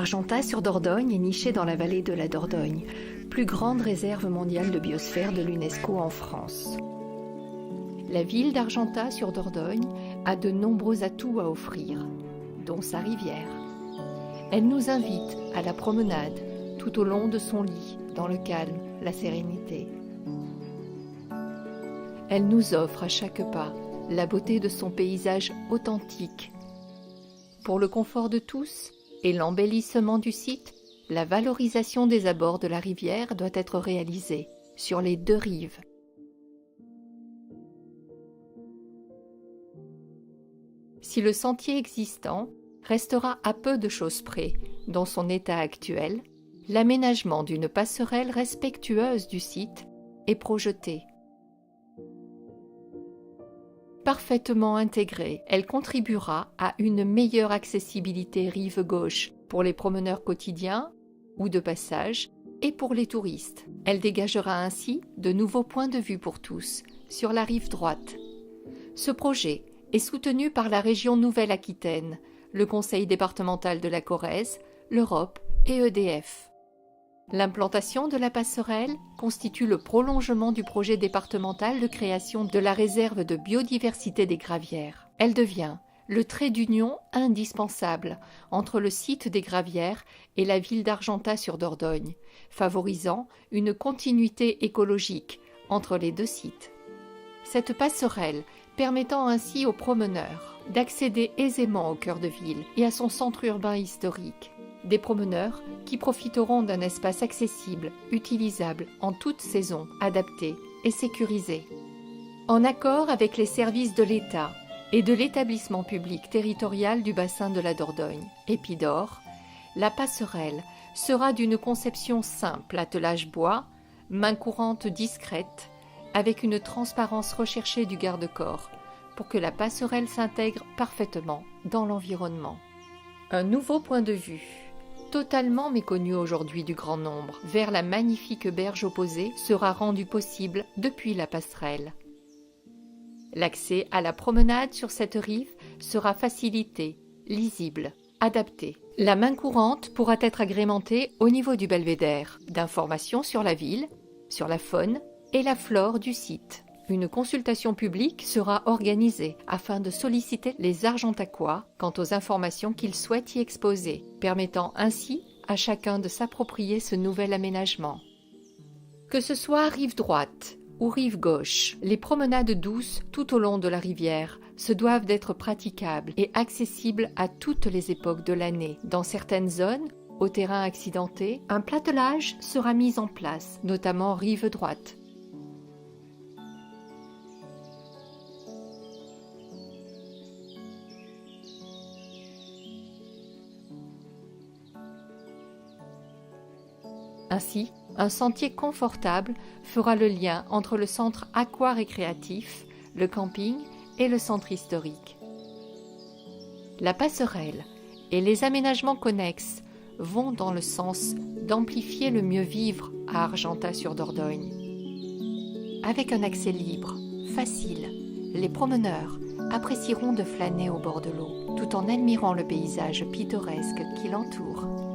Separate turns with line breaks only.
Argentat-sur-Dordogne est niché dans la vallée de la Dordogne, plus grande réserve mondiale de biosphère de l'UNESCO en France. La ville d'Argentat-sur-Dordogne a de nombreux atouts à offrir, dont sa rivière. Elle nous invite à la promenade tout au long de son lit, dans le calme, la sérénité. Elle nous offre à chaque pas la beauté de son paysage authentique. Pour le confort de tous et l'embellissement du site, la valorisation des abords de la rivière doit être réalisée sur les deux rives. Si le sentier existant restera à peu de choses près dans son état actuel, l'aménagement d'une passerelle respectueuse du site est projeté. Parfaitement intégrée, elle contribuera à une meilleure accessibilité rive gauche pour les promeneurs quotidiens ou de passage et pour les touristes. Elle dégagera ainsi de nouveaux points de vue pour tous sur la rive droite. Ce projet est soutenu par la région Nouvelle-Aquitaine, le Conseil départemental de la Corrèze, l'Europe et EDF. L'implantation de la passerelle constitue le prolongement du projet départemental de création de la réserve de biodiversité des Gravières. Elle devient le trait d'union indispensable entre le site des Gravières et la ville d'Argentat-sur-Dordogne, favorisant une continuité écologique entre les deux sites. Cette passerelle permettant ainsi aux promeneurs d'accéder aisément au cœur de ville et à son centre urbain historique. Des promeneurs qui profiteront d'un espace accessible, utilisable en toute saison, adapté et sécurisé. En accord avec les services de l'État et de l'établissement public territorial du bassin de la Dordogne, Épidore, la passerelle sera d'une conception simple, attelage bois, main courante discrète, avec une transparence recherchée du garde-corps, pour que la passerelle s'intègre parfaitement dans l'environnement. Un nouveau point de vue, totalement méconnu aujourd'hui du grand nombre, vers la magnifique berge opposée sera rendu possible depuis la passerelle. L'accès à la promenade sur cette rive sera facilité, lisible, adapté. La main courante pourra être agrémentée au niveau du belvédère d'informations sur la ville, sur la faune et la flore du site. Une consultation publique sera organisée afin de solliciter les Argentacois quant aux informations qu'ils souhaitent y exposer, permettant ainsi à chacun de s'approprier ce nouvel aménagement. Que ce soit rive droite ou rive gauche, les promenades douces tout au long de la rivière se doivent d'être praticables et accessibles à toutes les époques de l'année. Dans certaines zones, au terrain accidenté, un platelage sera mis en place, notamment rive droite. Ainsi, un sentier confortable fera le lien entre le centre aqua-récréatif, le camping et le centre historique. La passerelle et les aménagements connexes vont dans le sens d'amplifier le mieux vivre à Argentat-sur-Dordogne. Avec un accès libre, facile, les promeneurs apprécieront de flâner au bord de l'eau, tout en admirant le paysage pittoresque qui l'entoure.